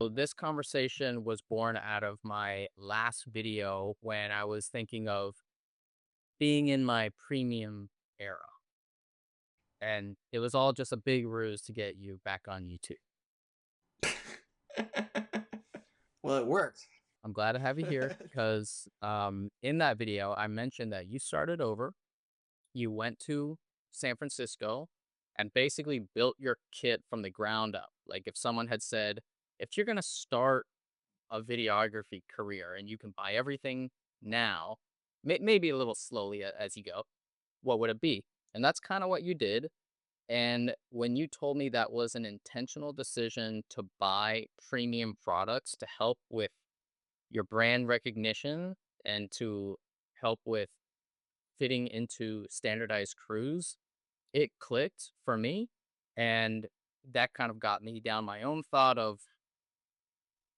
So this conversation was born out of my last video when I was thinking of being in my premium era. And it was all just a big ruse to get you back on YouTube. Well, it worked. I'm glad to have you here because in that video, I mentioned that you started over, you went to San Francisco and basically built your kit from the ground up. Like if someone had said, if you're going to start a videography career and you can buy everything now, maybe a little slowly as you go, what would it be? And that's kind of what you did. And when you told me that was an intentional decision to buy premium products to help with your brand recognition and to help with fitting into standardized crews, it clicked for me. And that kind of got me down my own thought of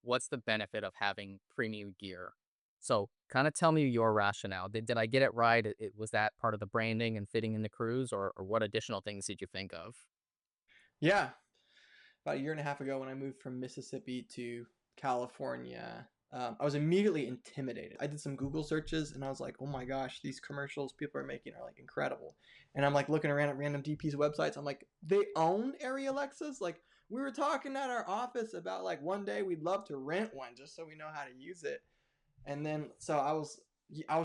what's the benefit of having premium gear. So kind of tell me your rationale. Did I get it right? Was that part of the branding and fitting in the crews, or what additional things did you think of? Yeah. About a year and a half ago, when I moved from Mississippi to California, I was immediately intimidated. I did some Google searches and I was like, oh my gosh, these commercials people are making are like incredible. And I'm like looking around at random DP's websites. I'm like, they own Area Alexas? Like, we were talking at our office about like one day we'd love to rent one just so we know how to use it. And then so I was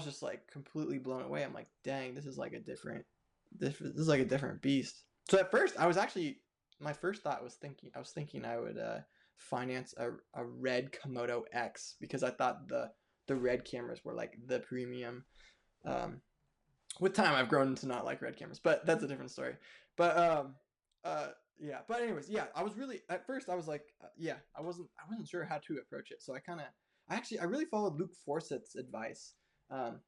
just like completely blown away. I'm like, dang, this is like a different this is like a different beast. So at first I was actually my first thought was thinking I would finance a red Komodo X because I thought the red cameras were like the premium. Um, with time I've grown to not like red cameras, but that's a different story. But yeah, but anyways, yeah, I was really at first I was like yeah, I wasn't sure how to approach it. So I really followed Luke Forsyth's advice.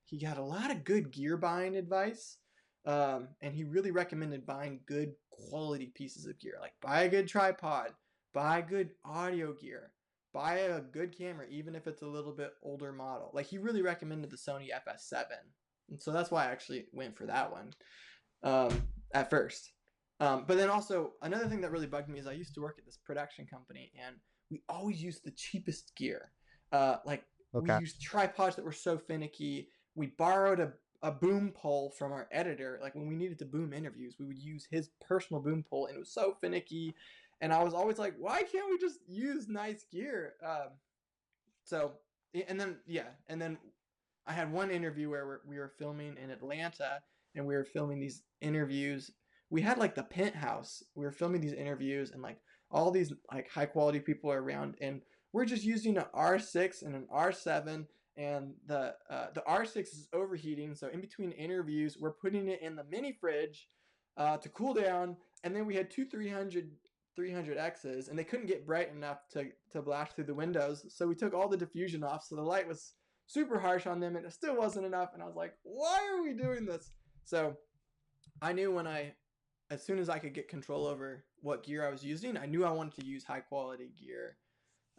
He had a lot of good gear buying advice. And he really recommended buying good quality pieces of gear. Like buy a good tripod, buy good audio gear, buy a good camera, even if it's a little bit older model. Like he really recommended the Sony FS7. And so that's why I actually went for that one at first. But then also another thing that really bugged me is I used to work at this production company and we always used the cheapest gear. Like we Okay. used tripods that were so finicky. We borrowed a boom pole from our editor. Like when we needed to boom interviews, we would use his personal boom pole, and it was so finicky. And I was always like, why can't we just use nice gear? So and then yeah, and then I had one interview where we were filming in Atlanta, and we were filming these interviews. We had like the penthouse. We were filming these interviews, and like all these like high quality people are around, and we're just using an R6 and an R7, and the R6 is overheating. So in between interviews, we're putting it in the mini fridge to cool down, and then we had two 300Xs, and they couldn't get bright enough to blast through the windows. So we took all the diffusion off, so the light was super harsh on them, and it still wasn't enough. And I was like, why are we doing this? So I knew as soon as I could get control over what gear I was using, I knew I wanted to use high quality gear.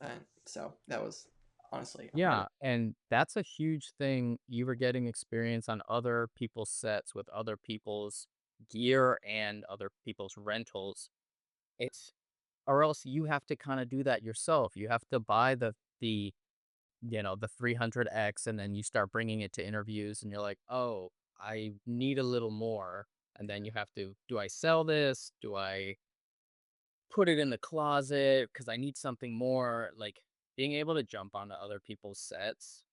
And so that was honestly Yeah, and that's a huge thing. You were getting experience on other people's sets with other people's gear and other people's rentals. It's or else you have to kind of do that yourself. You have to buy the the 300X and then you start bringing it to interviews and you're like, "Oh, I need a little more." And then you have to, do I sell this? Do I put it in the closet because I need something more? Like being able to jump onto other people's sets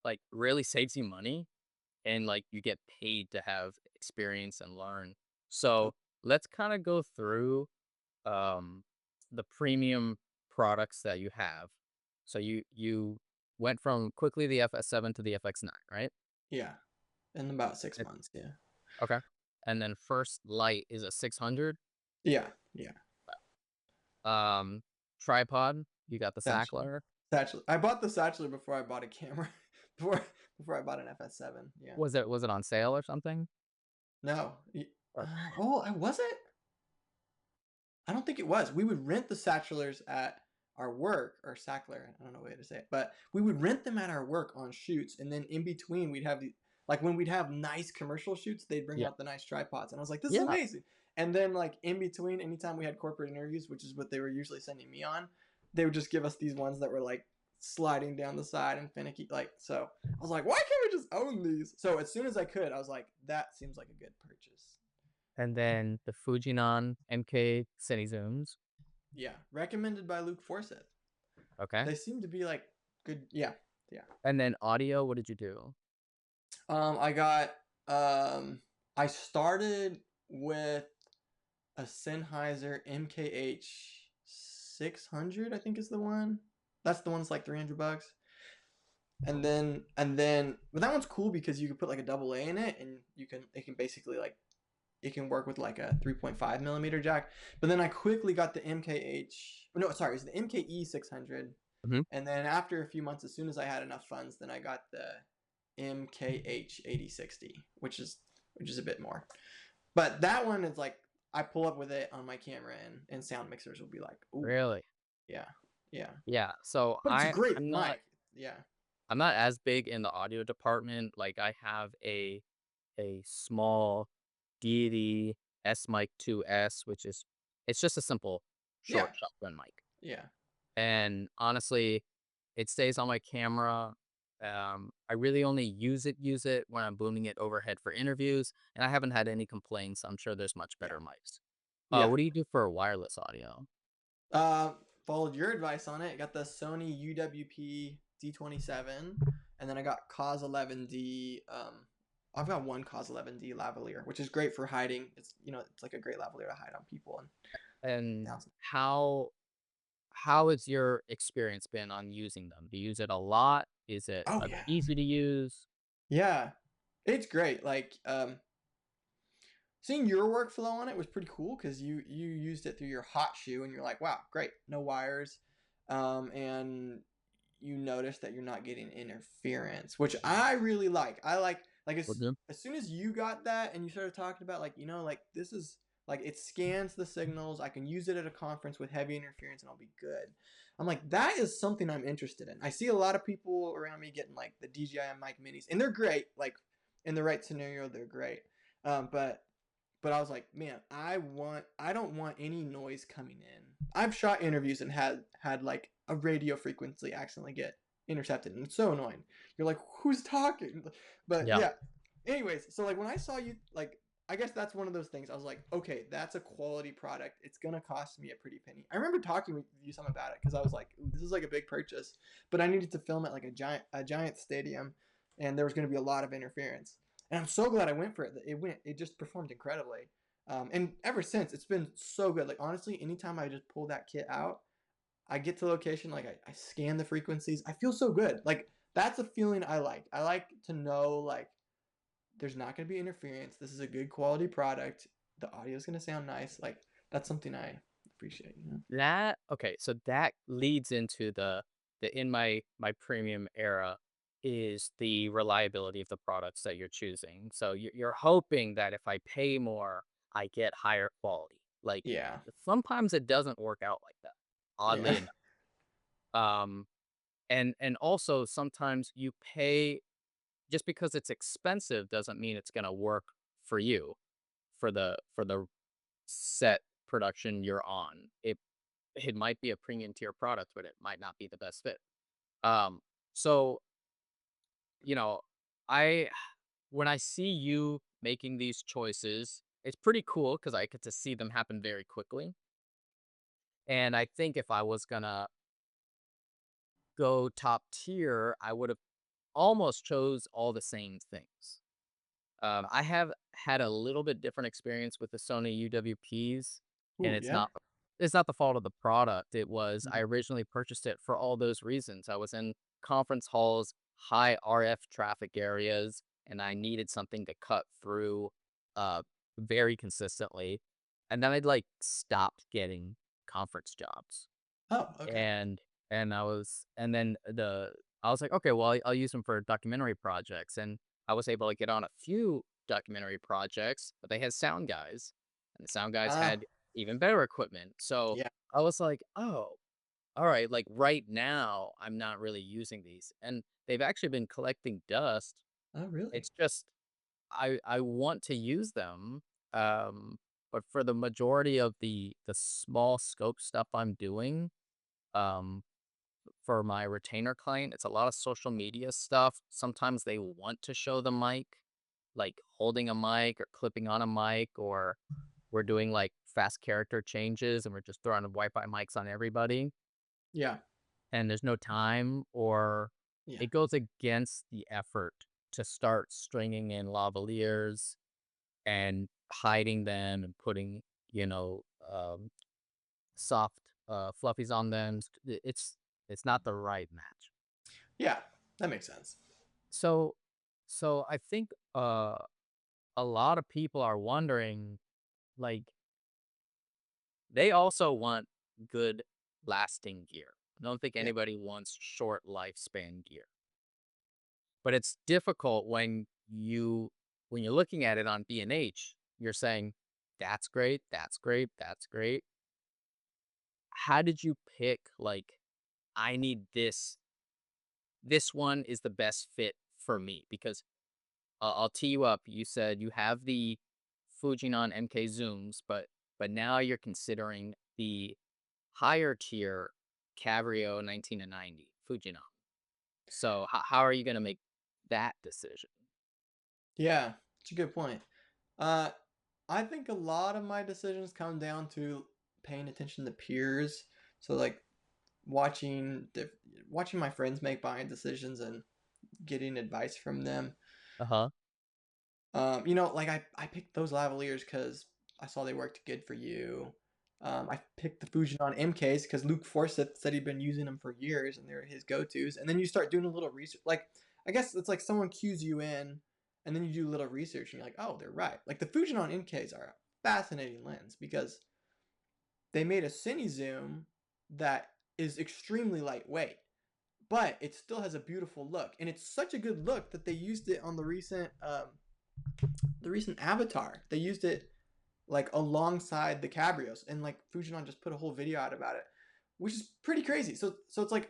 like really saves you money and like you get paid to have experience and learn. So let's kind of go through um the premium products that you have. So you went from quickly the FS7 to the FX9, right? yeah, in about six It- months. Yeah, okay. And then first light is a 600. yeah, yeah. Um Tripod, you got the Satchel, Sackler. satchel. I bought the satchel before I bought a camera. before before I bought an FS7. Yeah. Was it on sale or something? No. Or Oh, I was it? I don't think it was. We would rent the satchelers at our work, or sackler. I don't know the way to say it, but we would rent them at our work on shoots, and then in between we'd have like when we'd have nice commercial shoots, they'd bring yeah. out the nice tripods, and I was like, this is Yeah. amazing. And then like in between, anytime we had corporate interviews, which is what they were usually sending me on, they would just give us these ones that were like sliding down the side and finicky. Like, so I was like, why can't we just own these? So as soon as I could, I was like, that seems like a good purchase. And then the Fujinon MK Cine Zooms. Yeah, recommended by Luke Forsyth. Okay. They seem to be like good. Yeah, yeah. And then audio, what did you do? I got I started with a Sennheiser MKH 600, I think is the one. That's the one that's like $300. But that one's cool because you can put like a double A in it, and it can basically like it can work with like a 3.5 millimeter jack. But then I quickly got the MKH. No, sorry, it's the MKE 600. Mhm. And then after a few months, as soon as I had enough funds, then I got the MKH 8060, which is a bit more. But that one is like I pull up with it on my camera, and sound mixers will be like, ooh, Really? yeah, yeah. Yeah. So But it's a great mic. Yeah. I'm not as big in the audio department. Like I have a small Deity S Mic 2S, which is it's just a simple Yeah. short shotgun mic. Yeah. And honestly, it stays on my camera. I really only use it when I'm booming it overhead for interviews, and I haven't had any complaints. I'm sure there's much Yeah. better mics. Yeah. What do you do for wireless audio? Uh, Followed your advice on it. Got the Sony UWP D27, and then I got Cos 11D. I've got one Cos 11D lavalier, which is great for hiding. It's like a great lavalier to hide on people. And And yeah. how has your experience been on using them? Do you use it a lot? Is it Oh yeah, easy to use? yeah, it's great. Like seeing your workflow on it was pretty cool because you used it through your hot shoe, and you're like, wow, great, no wires, and you notice that you're not getting interference, which I really like. I like Okay. as soon as you got that and you started talking about like like this is like it scans the signals. I can use it at a conference with heavy interference and I'll be good. I'm like that is something I'm interested in. I see a lot of people around me getting like the DJI mic minis, and they're great. Like in the right scenario, they're great. But I was like, man, I don't want any noise coming in. I've shot interviews and had like a radio frequency accidentally get intercepted, and it's so annoying. You're like, who's talking? But Yeah. yeah. Anyways, so like when I saw you, like I guess that's one of those things. I was like, okay, that's a quality product. It's gonna cost me a pretty penny. I remember talking with you some about it because I was like, ooh, this is like a big purchase, but I needed to film at like a giant stadium, and there was gonna be a lot of interference. And I'm so glad I went for it. It just performed incredibly. And ever since, it's been so good. Like honestly, anytime I just pull that kit out, I get to the location, like I scan the frequencies. I feel so good. Like that's a feeling I like. I like to know like there's not going to be interference. This is a good quality product. The audio is going to sound nice. Like that's something I appreciate. So that leads into the in my premium era is the reliability of the products that you're choosing. So you're hoping that if I pay more, I get higher quality. Like Yeah. sometimes it doesn't work out like that, Yeah. oddly enough. Um, and also sometimes you pay just because it's expensive doesn't mean it's gonna work for you for the set production you're on. It might be a premium tier product, but it might not be the best fit. Um, so you know, I when I see you making these choices, it's pretty cool because I get to see them happen very quickly. And I think if I was gonna go top tier, I would have almost chose all the same things. I have had a little bit different experience with the Sony UWPs, and Ooh, yeah. it's not the fault of the product. It was I Mhm. originally purchased it for all those reasons. I was in conference halls, high RF traffic areas, and I needed something to cut through uh very consistently. And then I'd like stopped getting conference jobs. Oh, okay. And and then I was like, okay, well, I'll use them for documentary projects, and I was able to get on a few documentary projects, but they had sound guys, and the sound guys Ah, had even better equipment. So yeah. I was like, oh, all right, like right now, I'm not really using these, and they've actually been collecting dust. Oh, really? It's just I want to use them, but for the majority of the small scope stuff I'm doing. um, for my retainer client, it's a lot of social media stuff. Sometimes they want to show the mic, like holding a mic or clipping on a mic, or we're doing like fast character changes and we're just throwing Wi-Fi mics on everybody, Yeah. and there's no time, or Yeah. it goes against the effort to start stringing in lavaliers and hiding them and putting, you know, soft fluffies on them. It's not the right match. Yeah. That makes sense. So so I think a lot of people are wondering, like, they also want good lasting gear. I don't think Yeah. anybody wants short lifespan gear. But it's difficult when you're looking at it on B&H, you're saying, that's great, that's great, that's great. How did you pick, like, I need this one is the best fit for me? Because I'll tee you up. You said you have the Fujinon MK zooms, but now you're considering the higher tier Cabrio 19 to 90 Fujinon. So how are you going to make that decision? Yeah. It's a good point. Uh, I think a lot of my decisions come down to paying attention to peers. So like watching watching my friends make buying decisions and getting advice from them. Uh huh. Like I picked those lavaliers because I saw they worked good for you. I picked the Fujinon MKs because Luke Forsyth said he'd been using them for years and they're his go-tos. And then you start doing a little research. Like, I guess it's like someone cues you in and then you do a little research and you're like, oh, they're right. Like the Fujinon MKs are a fascinating lens because they made a cine zoom that is extremely lightweight, but it still has a beautiful look. And it's such a good look that they used it on the recent Avatar. They used it like alongside the Cabrios, and like Fujinon just put a whole video out about it, which is pretty crazy. So it's like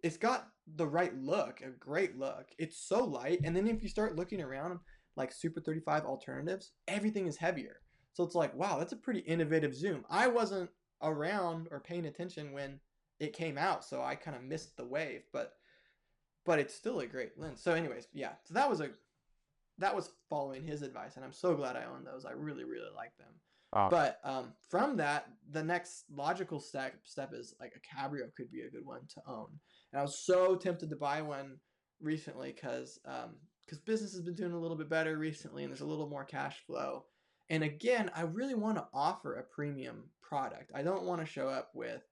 it's got the right look, a great look. It's so light, and then if you start looking around like Super 35 alternatives, everything is heavier. So it's like, wow, that's a pretty innovative zoom. I wasn't around or paying attention when it came out, so I kind of missed the wave, but it's still a great lens. So anyways, yeah. So that was following his advice, and I'm so glad I own those. I really, really like them. Oh, But from that, the next logical step is like a Cabrio could be a good one to own. And I was so tempted to buy one recently because business has been doing a little bit better recently, and there's a little more cash flow. And again, I really want to offer a premium product. I don't want to show up with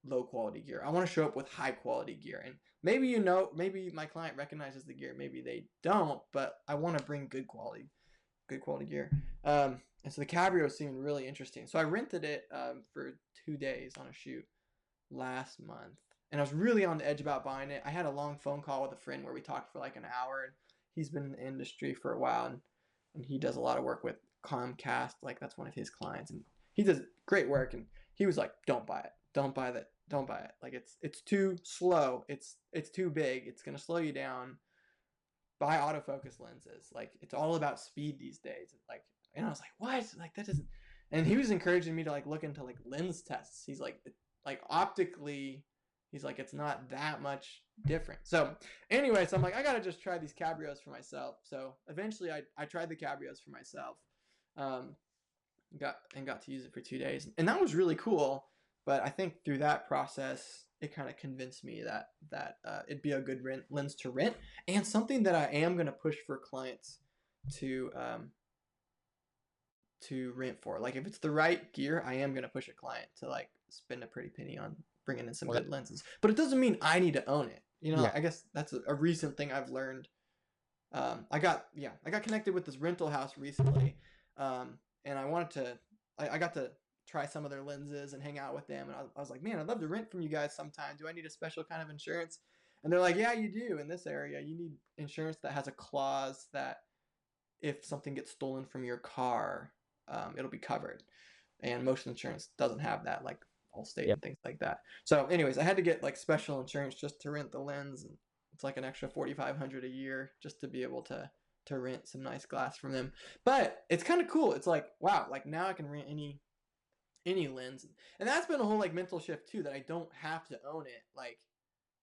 low quality gear. I want to show up with high quality gear. And maybe my client recognizes the gear, maybe they don't, but I want to bring good quality gear. And so the Cabrio seemed really interesting. So I rented it for 2 days on a shoot last month. And I was really on the edge about buying it. I had a long phone call with a friend where we talked for like an hour, and he's been in the industry for a while, and he does a lot of work with Comcast. Like that's one of his clients, and he does great work. And he was like, "Don't buy it. Don't buy that. Don't buy it. Like it's too slow. It's too big. It's gonna slow you down. Buy autofocus lenses. Like it's all about speed these days." Like, and I was like, "What? Like that doesn't." And he was encouraging me to like look into like lens tests. He's like optically, he's like it's not that much different. So anyway, so I'm like, I gotta just try these Cabrios for myself. So eventually, I tried the Cabrios for myself. Um, got to use it for 2 days, and that was really cool. But I think through that process, it kind of convinced me that it'd be a good lens to rent, and something that I am going to push for clients to rent for. Like if it's the right gear, I am going to push a client to like spend a pretty penny on bringing in some well, good lenses. But it doesn't mean I need to own it. yeah. I guess that's a recent thing I've learned. I got connected with this rental house recently, and I got to try some of their lenses and hang out with them, and I was like, man, I'd love to rent from you guys sometime. Do I need a special kind of insurance? And they're like, yeah, you do. In this area, you need insurance that has a clause that if something gets stolen from your car, it'll be covered. And most insurance doesn't have that, like Allstate Yeah. and things like that. So, anyways, I had to get like special insurance just to rent the lens, and it's like an extra $4,500 a year just to be able to rent some nice glass from them. But it's kind of cool. It's like, wow, like now I can rent any lens. And that's been a whole like mental shift too, that I don't have to own it. Like,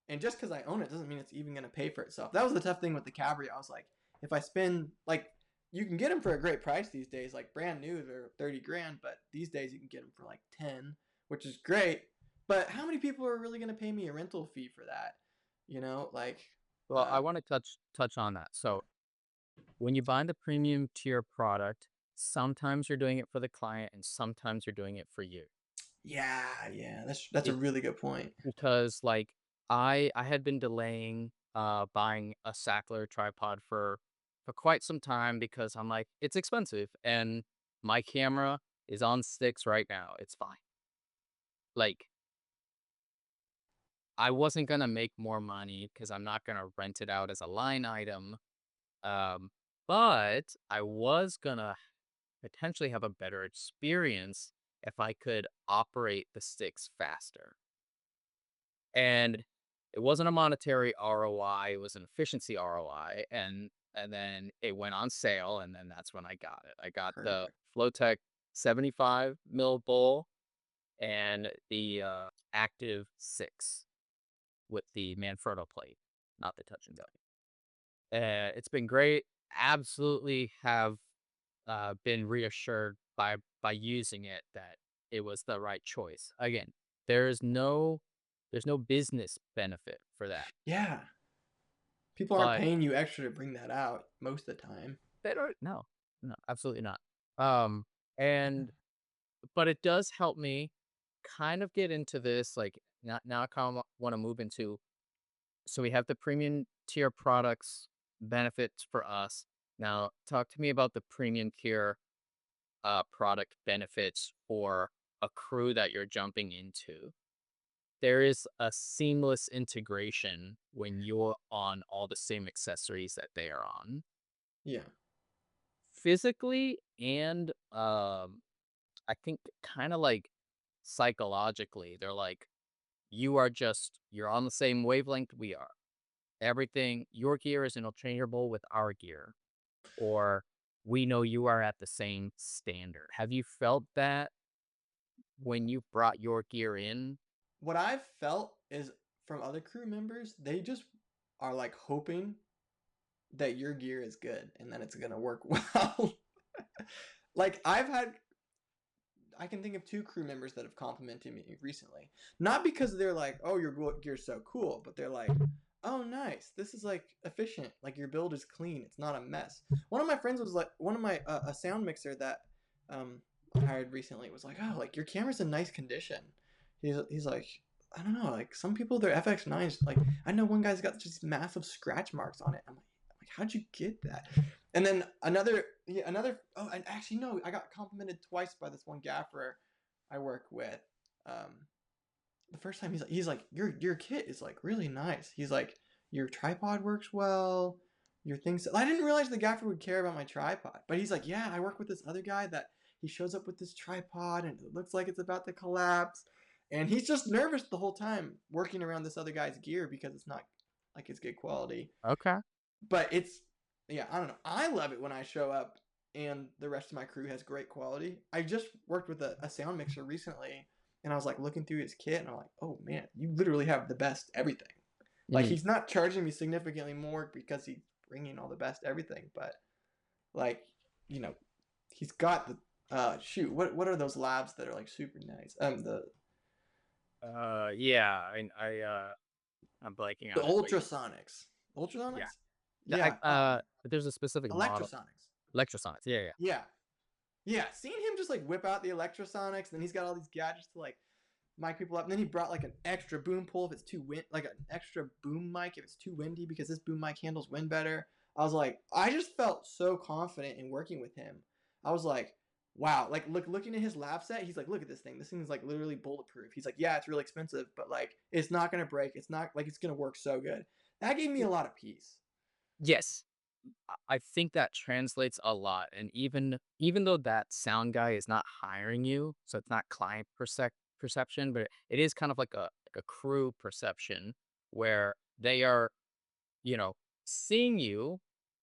and just because I own it doesn't mean it's even gonna pay for itself. That was the tough thing with the Cabrio. I was like, if I spend like, you can get them for a great price these days. Like brand new, they're 30 grand, but these days you can get them for like 10, which is great. But how many people are really gonna pay me a rental fee for that? You know, like, Well, I want to touch on that. yeah, So when you buy the premium tier product, sometimes you're doing it for the client and sometimes you're doing it for you. yeah. That's a It really good point. because like I had been delaying buying a Sackler tripod for quite some time because I'm like, it's expensive and my camera is on sticks right now. It's fine. Like I wasn't gonna make more money because I'm not gonna rent it out as a line item. Um, but I was gonna potentially have a better experience if I could operate the sticks faster. And it wasn't a monetary ROI, it was an efficiency ROI, and then it went on sale, and then that's when I got it. I got the Perfect. Flowtech 75 mil bowl and the Active 6 with the Manfrotto plate, not the touch and go. It's been great. Absolutely have been reassured by using it that it was the right choice. Again, there's no there's no business benefit for that, Yeah, people aren't but paying you extra to bring that out most of the time. they don't. No, no, absolutely not. Um, and but it does help me kind of get into this. Like now, I kind of want to move into. So we have the premium tier products benefits for us. Now, talk to me about the premium tier product benefits for a crew that you're jumping into. There is a seamless integration when you're on all the same accessories that they are on, Yeah, physically and I think kind of like psychologically. They're like you're on the same wavelength we are. Everything your gear is interchangeable with our gear, or we know you are at the same standard. Have you felt that when you brought your gear in? what I've felt is from other crew members, they just are like hoping that your gear is good and that it's gonna work well. Like I can think of two crew members that have complimented me recently. Not because they're like, "Oh, your gear's so cool," but they're like, "Oh, nice. This is like efficient. Like your build is clean. It's not a mess." One of my friends was like, one of my a sound mixer that um I hired recently was like, "Oh, like your camera's in nice condition." He's like, I don't know, like some people their FX9s, like I know one guy's got just massive scratch marks on it. I'm like, how'd you get that? And then another. Oh, and actually no, I got complimented twice by this one gaffer I work with. Um, the first time he's like your kit is like really nice. He's like your tripod works well. Your things. I didn't realize the gaffer would care about my tripod, but he's like, yeah, I work with this other guy that he shows up with this tripod and it looks like it's about to collapse, and he's just nervous the whole time working around this other guy's gear because it's not like it's good quality. Okay. But it's, yeah, I don't know. I love it when I show up and the rest of my crew has great quality. I just worked with a sound mixer recently, and I was like looking through his kit and I'm like, oh man, you literally have the best everything. Like Mhm. he's not charging me significantly more because he's bringing all the best everything, but like, you know, he's got the shoot. What are those labs that are like super nice? Yeah, I'm blanking The on it, but ultrasonics. yeah. Ultrasonics. I Yeah. but there's a specific model. Electrosonics. Electrosonics. Yeah, yeah. Yeah. Yeah, seeing him just like whip out the electrosonics, and then he's got all these gadgets to like mic people up. And then he brought like an extra boom pole if it's too wind, like an extra boom mic if it's too windy because this boom mic handles wind better. I was like, I just felt so confident in working with him. I was like, wow, like looking at his lab set, he's like, look at this thing. This thing's like literally bulletproof. He's like, yeah, it's really expensive, but like it's not gonna break. It's not like it's gonna work so good. That gave me a lot of peace. Yes. I think that translates a lot, and even though that sound guy is not hiring you, so it's not client perception, but it is kind of like a crew perception where they are, you know, seeing you,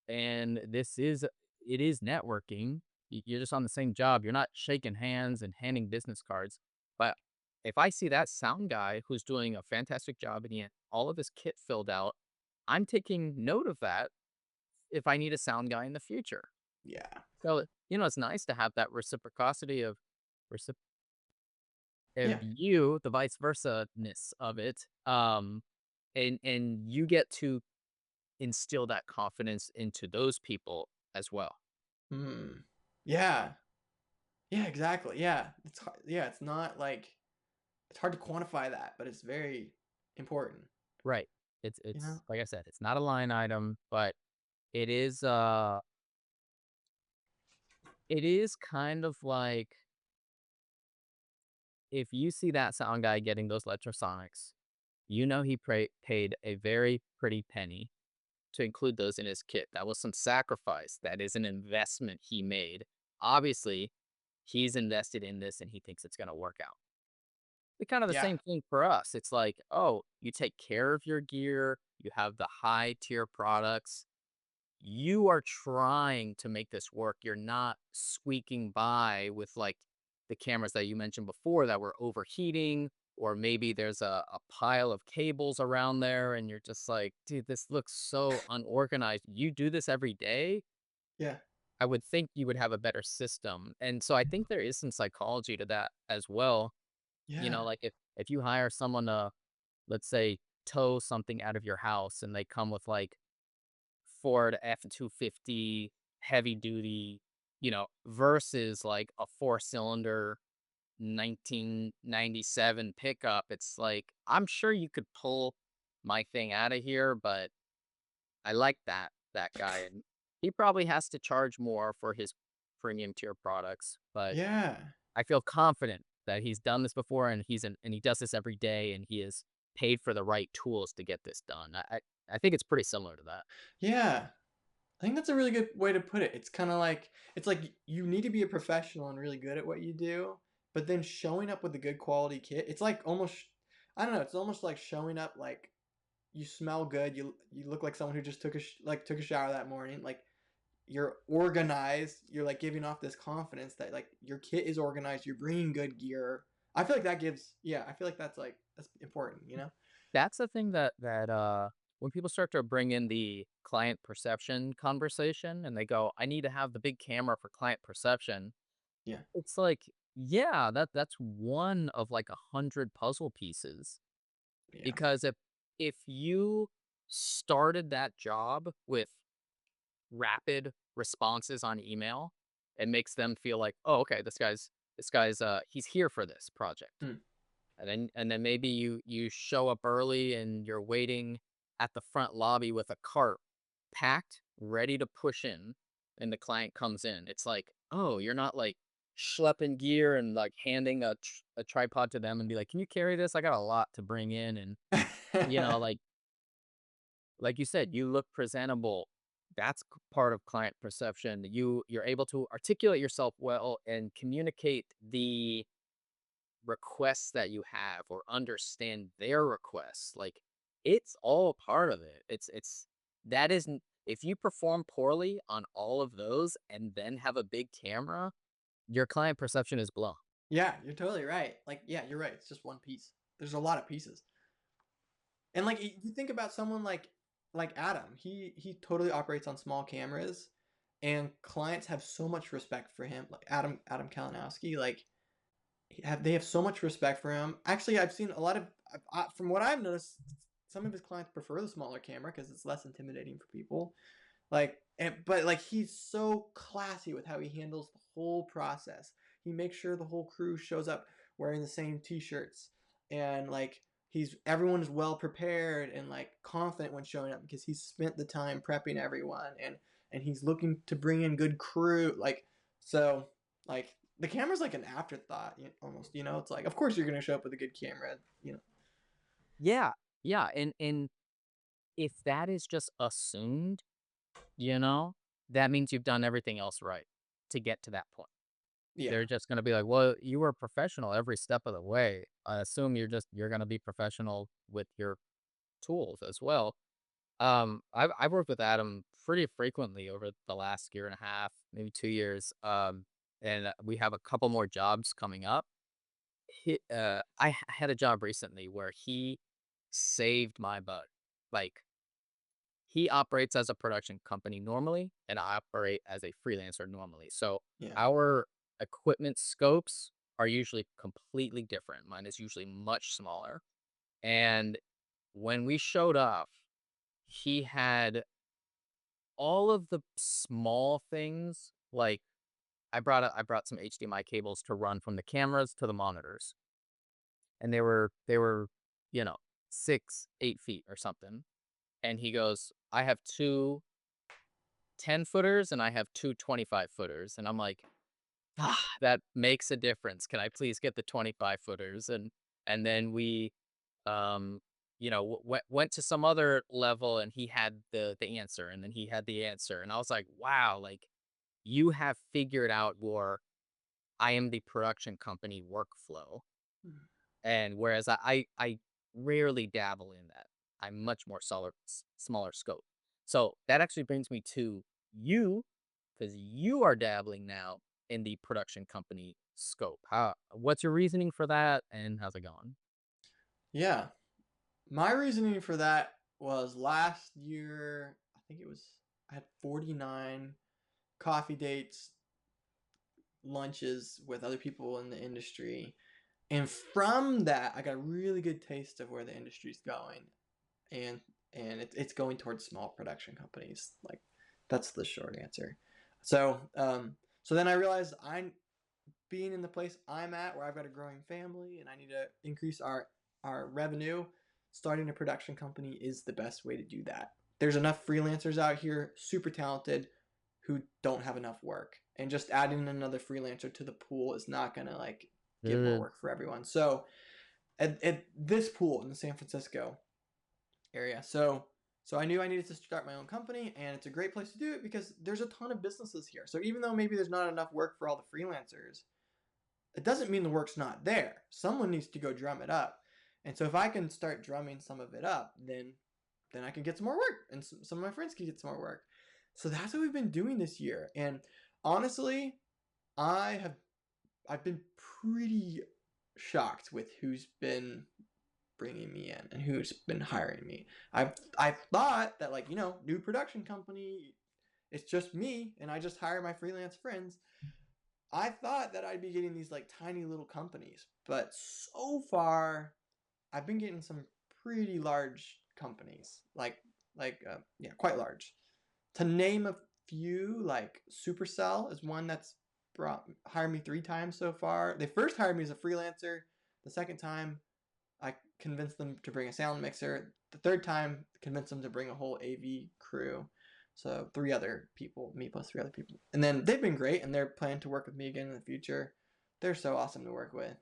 and it is networking. You're just on the same job. You're not shaking hands and handing business cards. But if I see that sound guy who's doing a fantastic job and he had all of his kit filled out, I'm taking note of that if I need a sound guy in the future. Yeah. So, it's nice to have that reciprocity recip- of Yeah. you, the vice versa ness of it. And you get to instill that confidence into those people as well. Hmm. Yeah. Yeah, exactly. Yeah. It's hard. Yeah, it's not like it's hard to quantify that, but it's very important, Right. It's you know? it's like I said, it's not a line item, but it is it is kind of like if you see that sound guy getting those Electrosonics, he paid a very pretty penny to include those in his kit. That was some sacrifice. That is an investment he made. Obviously, he's invested in this and he thinks it's going to work out. It's kind of the Yeah. same thing for us. It's like, oh, you take care of your gear, you have the high tier products. You are trying to make this work. You're not squeaking by with like the cameras that you mentioned before that were overheating, or maybe there's a pile of cables around there and you're just like, dude, this looks so unorganized. You do this every day. Yeah. I would think you would have a better system. And so I think there is some psychology to that as well. Yeah. Like if you hire someone to, let's say, tow something out of your house and they come with like Ford F-250 heavy duty, versus like a four-cylinder 1997 pickup. It's like, I'm sure you could pull my thing out of here, but I like that guy, and he probably has to charge more for his premium tier products, but Yeah. I feel confident that he's done this before and he does this every day and he is paid for the right tools to get this done. I think it's pretty similar to that. Yeah. I think that's a really good way to put it. It's kind of like it's like you need to be a professional and really good at what you do, but then showing up with a good quality kit. It's like almost I don't know, it's almost like showing up like you smell good, you look like someone who just took a shower that morning, like you're organized, you're like giving off this confidence that like your kit is organized, you're bringing good gear. I feel like that gives yeah, I feel like that's important, you know? That's the thing that when people start to bring in the client perception conversation and they go, "I need to have the big camera for client perception." Yeah. It's like, yeah, that's one of like 100 puzzle pieces. Yeah. Because if you started that job with rapid responses on email, it makes them feel like, "Oh, okay, this guy's he's here for this project." Mm. And then maybe you show up early and you're waiting at the front lobby with a cart packed, ready to push in, and the client comes in. It's like, oh, you're not like schlepping gear and like handing a tripod to them and be like, can you carry this? I got a lot to bring in, and like you said, you look presentable. That's part of client perception. You're able to articulate yourself well and communicate the requests that you have or understand their requests. Like, it's all part of it. It's that isn't if you perform poorly on all of those and then have a big camera, your client perception is blown. Yeah, you're totally right. Like, yeah, you're right. It's just one piece. There's a lot of pieces. And like you think about someone like Adam. He totally operates on small cameras and clients have so much respect for him. Like Adam Kalinowski, like they have so much respect for him. Actually, I've seen a lot of from what I've noticed some of his clients prefer the smaller camera because it's less intimidating for people. But like he's so classy with how he handles the whole process. He makes sure the whole crew shows up wearing the same t-shirts and like everyone is well prepared and like confident when showing up because he's spent the time prepping everyone and he's looking to bring in good crew so like the camera's like an afterthought almost it's like of course you're going to show up with a good camera. Yeah. Yeah. And if that is just assumed, you know, that means you've done everything else right to get to that point. Yeah. They're just gonna be like, "Well, you were a professional every step of the way. I assume you're gonna be professional with your tools as well." I've worked with Adam pretty frequently over the last year and a half, maybe 2 years. And we have a couple more jobs coming up. Had a job recently where he saved my butt. Like, he operates as a production company normally, and I operate as a freelancer normally. So Yeah. our equipment scopes are usually completely different. Mine is usually much smaller. And when we showed up, he had all of the small things. Like, I brought some HDMI cables to run from the cameras to the monitors, and they were, you know, 6, 8 feet or something. And he goes, I have two 10-footers and I have two 25-footers. And I'm like, ah, that makes a difference. Can I please get the 25-footers? And then we, um, went to some other level, and he had the answer, and then he had the answer. And I was like, wow, like, you have figured out your I am the production company workflow. And whereas I rarely dabble in that. I'm much more smaller scope. So that actually brings me to you, because you are dabbling now in the production company scope. What's your reasoning for that, and how's it going? Yeah. My reasoning for that was last year, I think it was, I had 49 coffee dates, lunches with other people in the industry. And from that, I got a really good taste of where the industry's going. And it's going towards small production companies. Like, that's the short answer. So then I realized I'm being in the place I'm at, where I've got a growing family and I need to increase our revenue. Starting a production company is the best way to do that. There's enough freelancers out here, super talented, who don't have enough work, and just adding another freelancer to the pool is not gonna like give more Mm. work for everyone. So at this pool in the San Francisco area, so I knew I needed to start my own company, and it's a great place to do it because there's a ton of businesses here. So even though maybe there's not enough work for all the freelancers, it doesn't mean the work's not there. Someone needs to go drum it up. And so if I can start drumming some of it up, then I can get some more work, and some of my friends can get some more work. So that's what we've been doing this year. And honestly, I have I've been pretty shocked with who's been bringing me in and who's been hiring me. I've thought that, like, new production company, it's just me and I just hire my freelance friends. I thought that I'd be getting these like tiny little companies, but so far I've been getting some pretty large companies, yeah, quite large. To name a few, like Supercell is one that's hired me 3 times so far. They first hired me as a freelancer. The second time, I convinced them to bring a sound mixer. The third time, convinced them to bring a whole AV crew. So 3 other people, me plus 3 other people. And then they've been great, and they're planning to work with me again in the future. They're so awesome to work with.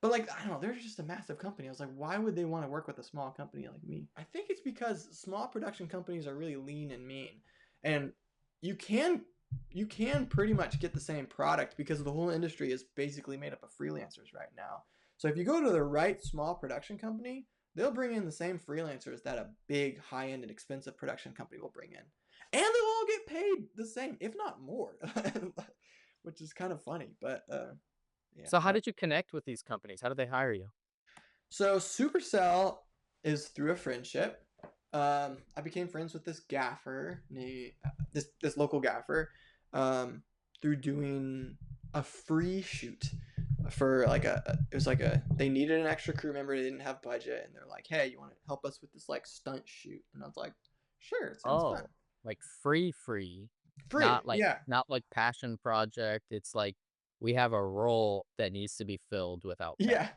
But like, I don't know, they're just a massive company. I was like, why would they want to work with a small company like me? I think it's because small production companies are really lean and mean, and you can you can pretty much get the same product because the whole industry is basically made up of freelancers right now. So if you go to the right small production company, they'll bring in the same freelancers that a big high-end and expensive production company will bring in, and they'll all get paid the same, if not more, which is kind of funny. But yeah. So how did you connect with these companies? How did they hire you? So Supercell is through a friendship. I became friends with this gaffer, this local gaffer, through doing a free shoot for like it was like they needed an extra crew member. They didn't have budget, and they're like, "Hey, you want to help us with this like stunt shoot?" And I was like, "Sure, it sounds fun." Oh, like free, Free, yeah, not like passion project. It's like we have a role that needs to be filled without pay. yeah.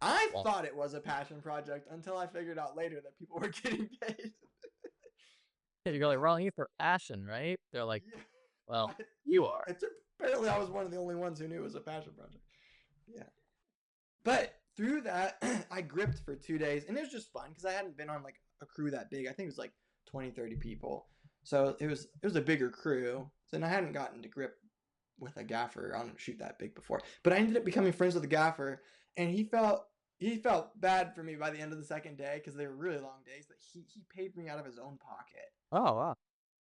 I Well, thought it was a passion project until I figured out later that people were getting paid. you're like, well, for passion, right? They're like, Yeah. well, I, you are. it's apparently I was one of the only ones who knew it was a passion project. Yeah. But through that, I gripped for 2 days, and it was just fun because I hadn't been on like a crew that big. I think it was like 20, 30 people. So it was a bigger crew. So I hadn't gotten to grip with a gaffer on a shoot that big before. But I ended up becoming friends with the gaffer, and he felt he felt bad for me by the end of the second day because they were really long days. That he paid me out of his own pocket. Oh,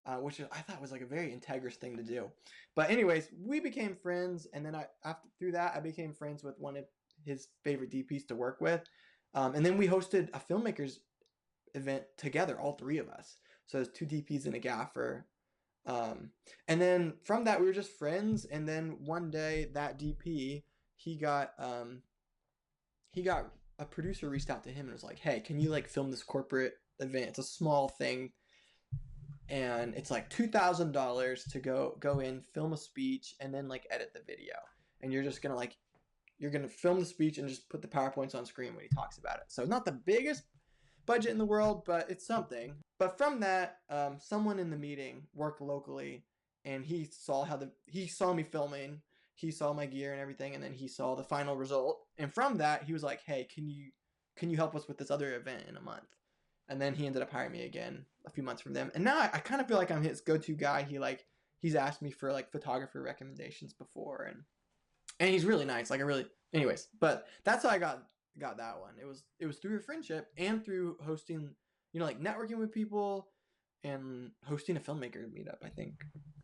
wow. Which I thought was like a very integrous thing to do. But anyways, we became friends, and then after through that I became friends with one of his favorite DPs to work with, and then we hosted a filmmakers event together, all three of us. So there's two DPs and a gaffer, and then from that we were just friends. And then one day that DP he got a producer reached out to him and was like, "Hey, can you like film this corporate event? It's a small thing." And it's like $2,000 to go in, film a speech, and then like edit the video. And you're just gonna like you're gonna film the speech and just put the PowerPoints on screen when he talks about it. So not the biggest budget in the world, but it's something. But from that, someone in the meeting worked locally, and he saw me filming, he saw my gear and everything, and then he saw the final result. And from that, he was like, "Hey, can you help us with this other event in a month?" And then he ended up hiring me again a few months from them. And now I kind of feel like I'm his go-to guy. He's asked me for like photographer recommendations before, and he's really nice. Like I really, anyways. But that's how I got that one. It was through a friendship and through hosting, like networking with people and hosting a filmmaker meetup. I think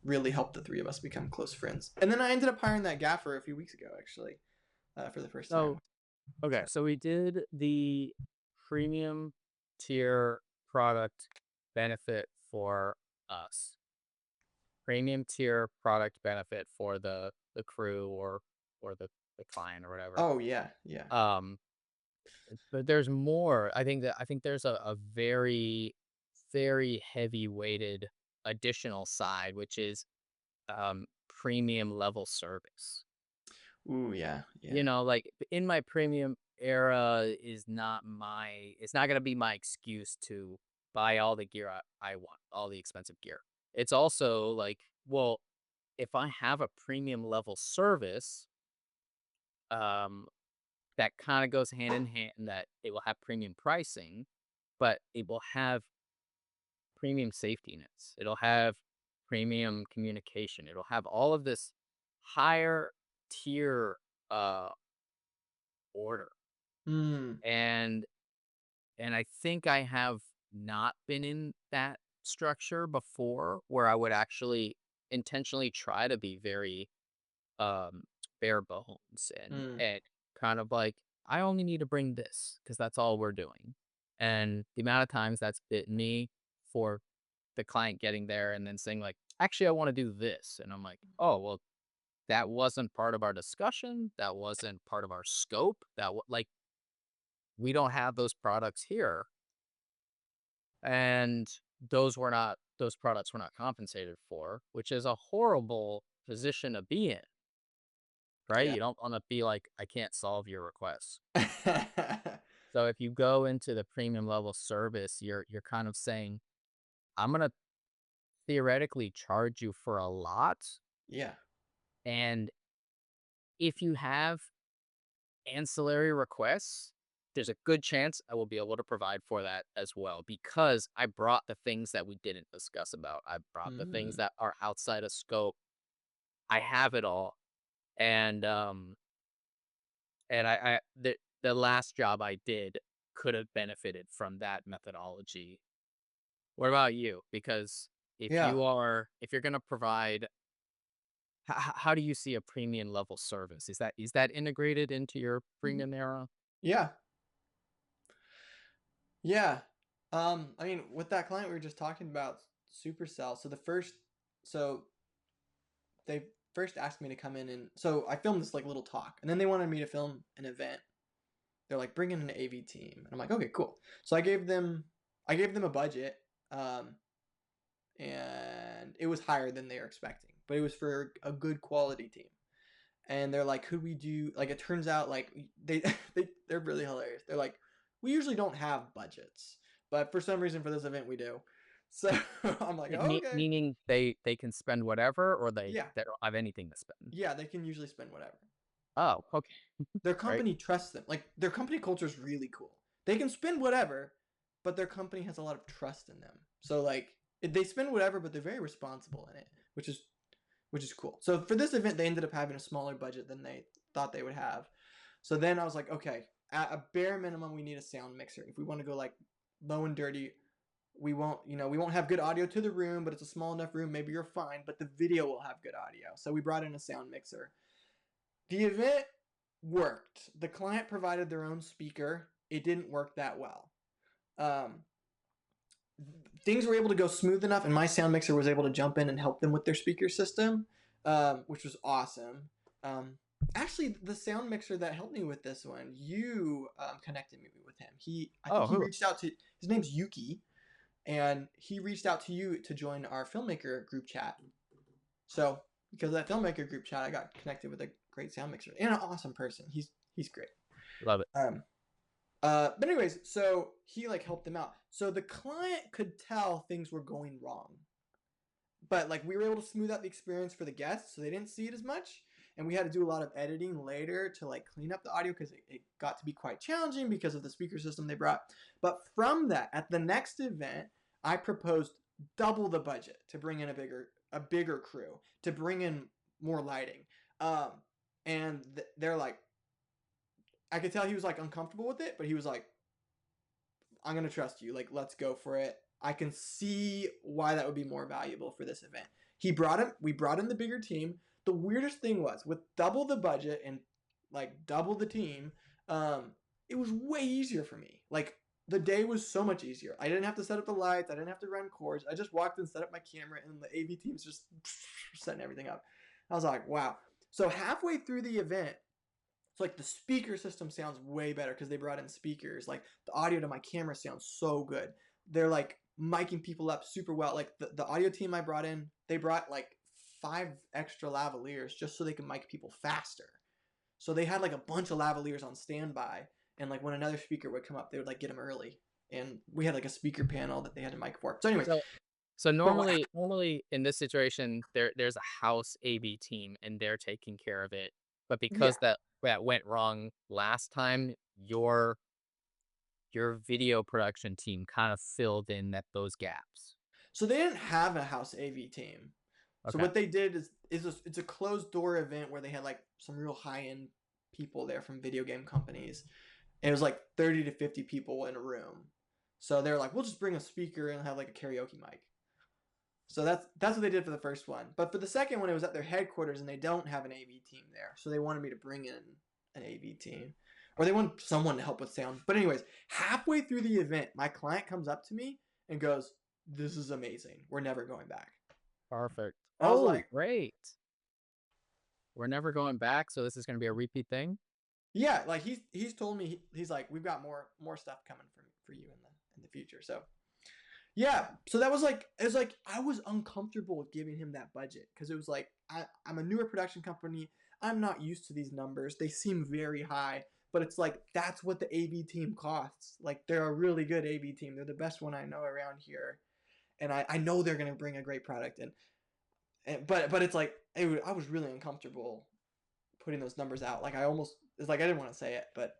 really helped the three of us become close friends. And then I ended up hiring that gaffer a few weeks ago, actually, for the first time. So, okay, so we did the premium tier product benefit for us. Premium tier product benefit for the crew or the client or whatever. Oh yeah, yeah. But there's more. I think there's a very, very heavy weighted additional side, which is premium level service. Ooh yeah, yeah. You know, like in my premium era it's not gonna be my excuse to buy all the gear I want, all the expensive gear. It's also like, well, if I have a premium level service, um, that kind of goes hand in hand that it will have premium pricing, but it will have premium safety nets. It'll have premium communication. It'll have all of this higher tier uh order. Hmm. And I think I have not been in that structure before where I would actually intentionally try to be very um bare bones Hmm. and kind of like I only need to bring this because that's all we're doing. And the amount of times that's bit me for the client getting there and then saying like, actually, I want to do this. And I'm like, oh, well, that wasn't part of our discussion. That wasn't part of our scope. Like, we don't have those products here. And those products were not compensated for, which is a horrible position to be in, right? Yeah. You don't want to be like, I can't solve your requests. So if you go into the premium level service, you're kind of saying, I'm gonna theoretically charge you for a lot. Yeah. And if you have ancillary requests, there's a good chance I will be able to provide for that as well because I brought the things that we didn't discuss about. I brought the things Hmm. that are outside of scope. I have it all. And the last job I did could have benefited from that methodology. What about you? Because Yeah. if you're going to provide how do you see a premium level service? Is that integrated into your premium era? Yeah. Yeah. I mean, with that client we were just talking about, Supercell. So they first asked me to come in, and so I filmed this like little talk, and then they wanted me to film an event. They're like, bring in an AV team, and I'm like, okay, cool. So I gave them a budget, um, and it was higher than they were expecting, but it was for a good quality team. And they're like, could we do like? It turns out like they're really hilarious. They're like, we usually don't have budgets, but for some reason for this event we do. So I'm like, oh, okay, Meaning they can spend whatever or yeah, they don't have anything to spend. yeah, they can usually spend whatever. Oh, okay. Their Right. company trusts them. Like their company culture is really cool. They can spend whatever, but their company has a lot of trust in them. So like they spend whatever, but they're very responsible in it, which is cool. So for this event, they ended up having a smaller budget than they thought they would have. So then I was like, okay, at a bare minimum, we need a sound mixer. If we want to go like low and dirty, we won't, we won't have good audio to the room, but it's a small enough room. Maybe you're fine, but the video will have good audio. So we brought in a sound mixer. The event worked. The client provided their own speaker. It didn't work that well. Um, Things were able to go smooth enough, and my sound mixer was able to jump in and help them with their speaker system, which was awesome. Actually, the sound mixer that helped me with this one, you connected me with him. I think Oh, he who? reached out to. His name's Yuki, and he reached out to you to join our filmmaker group chat. So because of that filmmaker group chat, I got connected with a great sound mixer and an awesome person. He's great. Love it. But anyways, so he like helped them out. So the client could tell things were going wrong, but like we were able to smooth out the experience for the guests, so they didn't see it as much. And we had to do a lot of editing later to like clean up the audio because it got to be quite challenging because of the speaker system they brought. But from that, at the next event, I proposed double the budget to bring in a bigger crew, to bring in more lighting. And they're like, I could tell he was like uncomfortable with it, but he was like, I'm going to trust you. Like, let's go for it. I can see why that would be more valuable for this event. We brought in the bigger team. The weirdest thing was with double the budget and like double the team, it was way easier for me. Like the day was so much easier. I didn't have to set up the lights. I didn't have to run cords. I just walked and set up my camera, and the AV team's just setting everything up. I was like, wow. So halfway through the event, it's like the speaker system sounds way better because they brought in speakers. Like the audio to my camera sounds so good. They're like miking people up super well. Like the audio team I brought in, they brought like 5 extra lavaliers just so they can mic people faster. So they had like a bunch of lavaliers on standby, and like when another speaker would come up, they would like get them early. And we had like a speaker panel that they had to mic for. So anyways, So but what normally in this situation, there's a house AV team and they're taking care of it. But yeah. because that went wrong last time, your video production team kind of filled in those gaps. So they didn't have a house AV team. So Okay. what they did it's a closed door event where they had like some real high end people there from video game companies. And it was like 30 to 50 people in a room. So they're like, we'll just bring a speaker and have like a karaoke mic. So that's what they did for the first one. But for the second one, it was at their headquarters, and they don't have an AV team there. So they wanted me to bring in an AV team, or they want someone to help with sound. But anyways, halfway through the event, my client comes up to me and goes, "This is amazing. We're never going back." Perfect. I was Oh, like, great. We're never going back, so this is going to be a repeat thing. "Yeah." Like he's told me he's like, "We've got more stuff coming for you in the future." So yeah, so that was like I was uncomfortable giving him that budget because it was like I'm a newer production company. I'm not used to these numbers. They seem very high, but it's like that's what the AV team costs. Like they're a really good AV team. They're the best one I know around here, and I know they're gonna bring a great product. But it's like I was really uncomfortable putting those numbers out. Like it's like I didn't want to say it, but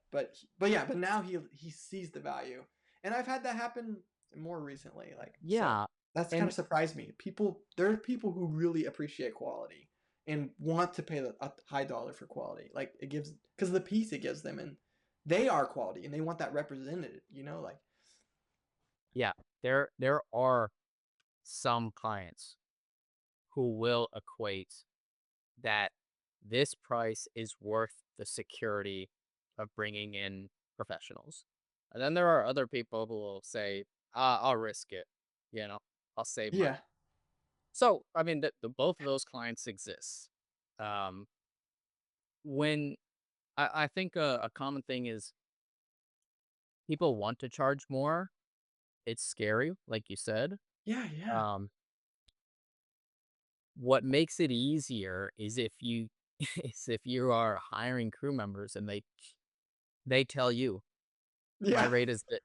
yeah. But now he sees the value, and I've had that happen more recently. Like so Yeah. that's kind And of surprised me. There are people who really appreciate quality and want to pay a high dollar for quality. Like it gives because of the piece it gives them, and they are quality, and they want that represented. Like yeah, there are some clients who will equate that this price is worth the security of bringing in professionals. And then there are other people who will say, I'll risk it, you know, I'll save yeah, money. So, I mean, the both of those clients exist. Um, when I think a common thing is people want to charge more. It's scary, like you said. yeah. Um, what makes it easier is if you are hiring crew members and they tell you my Yeah. rate is this,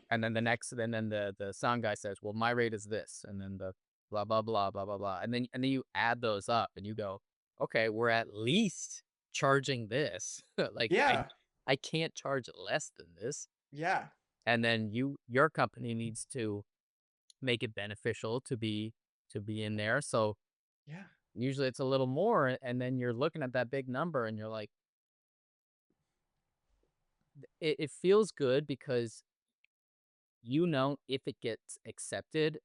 and then the sound guy says, well, my rate is this, and then the blah blah blah blah blah blah, and then you add those up and you go, okay, we're at least charging this. Like Yeah. I can't charge less than this. Yeah. And then your company needs to make it beneficial to be in there. So Yeah. usually it's a little more, and then you're looking at that big number and you're like, it feels good because if it gets accepted,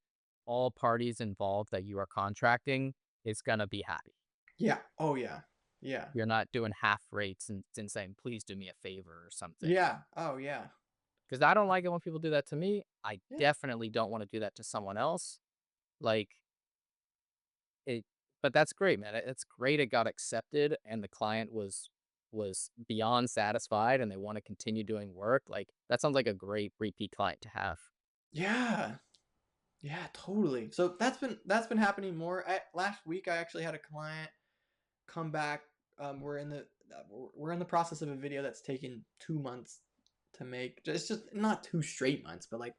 all parties involved that you are contracting is gonna be happy. Yeah. Oh yeah. Yeah. You're not doing half rates and saying, "Please do me a favor," or something. Yeah. Oh yeah. Because I don't like it when people do that to me. I Yeah. definitely don't wanna do that to someone else. Like, it but that's great, man. It's great it got accepted and the client was beyond satisfied and they wanna continue doing work. Like, that sounds like a great repeat client to have. Yeah. Yeah, totally. So that's been happening more. Last week, I actually had a client come back. We're in the process of a video that's taken 2 months to make. It's just not two straight months, but like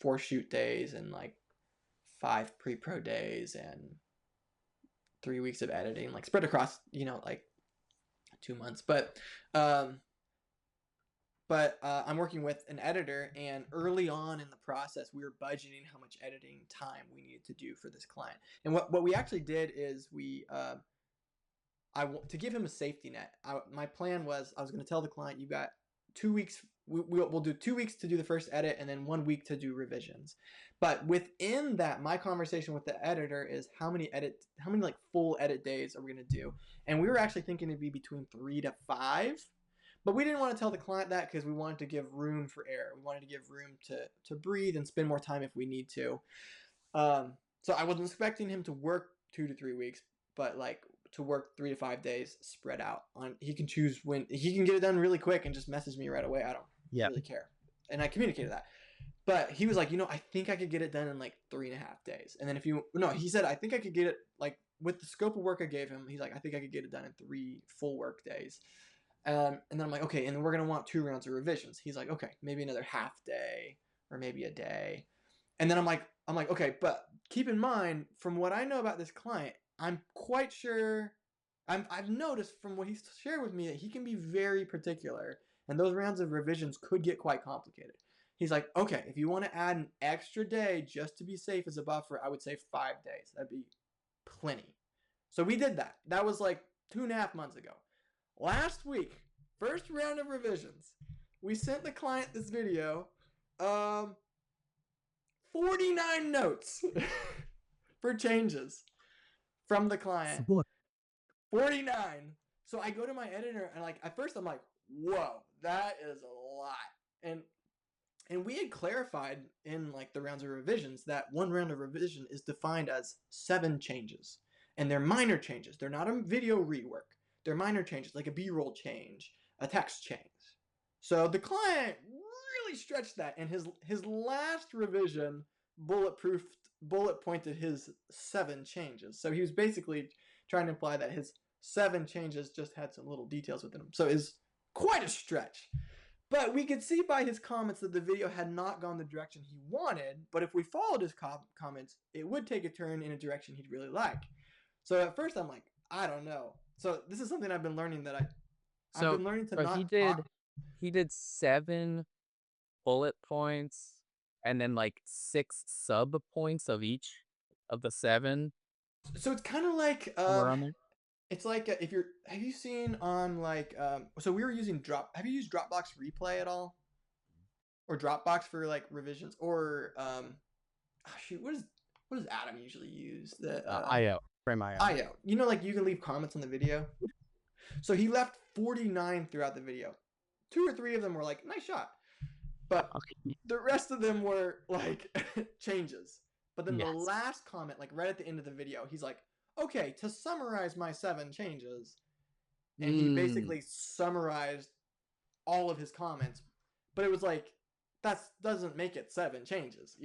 4 shoot days and like 5 pre-pro days and 3 weeks of editing, like spread across like 2 months. Um, but I'm working with an editor, and early on in the process, we were budgeting how much editing time we needed to do for this client. And what we actually did is to give him a safety net. My plan was I was going to tell the client, you got 2 weeks. We'll do 2 weeks to do the first edit, and then 1 week to do revisions. But within that, my conversation with the editor is how many like full edit days are we going to do? And we were actually thinking it'd be between 3 to 5. But we didn't want to tell the client that because we wanted to give room for error. We wanted to give room to breathe and spend more time if we need to. So I wasn't expecting him to work 2 to 3 weeks, but like to work 3 to 5 days spread out. He can choose when he can get it done really quick and just message me right away. I don't Yeah. really care, and I communicated that. But he was like, I think I could get it done in like 3.5 days. And then he said I think I could get it like with the scope of work I gave him. He's like, I think I could get it done in 3 full work days. And then I'm like, okay, and then we're gonna want 2 rounds of revisions. He's like, okay, maybe another half day or maybe a day. And then I'm like, okay, but keep in mind, from what I know about this client, I'm quite sure. I've noticed from what he's shared with me that he can be very particular, and those rounds of revisions could get quite complicated. He's like, okay, if you want to add an extra day just to be safe as a buffer, I would say 5 days. That'd be plenty. So we did that. That was like 2.5 months ago. Last week, first round of revisions, we sent the client this video. 49 notes for changes from the client. 49. So I go to my editor and like at first I'm like, whoa, that is a lot. And we had clarified in like the rounds of revisions that one round of revision is defined as 7 changes. And they're minor changes. They're not a video rework. They're minor changes, like a B-roll change, a text change. So the client really stretched that, and his last revision bullet pointed his 7 changes. So he was basically trying to imply that his 7 changes just had some little details within them. So it's quite a stretch. But we could see by his comments that the video had not gone the direction he wanted, but if we followed his comments, it would take a turn in a direction he'd really like. So at first I'm like, I don't know. So this is something I've been learning I've been learning to not talk. He did 7 bullet points and then like 6 sub points of each of the 7 So it's kind of like somewhere on there. it's like have you seen on like so we were using have you used Dropbox Replay at all, or Dropbox for like revisions, or shoot, what does Adam usually use? IO, frame IO. IO. Like you can leave comments on the video. So he left 49 throughout the video. 2 or 3 of them were like, nice shot. But the rest of them were like changes. But then the last comment, like right at the end of the video, he's like, okay, to summarize my 7 changes. And he basically summarized all of his comments. But it was like, that doesn't make it 7 changes,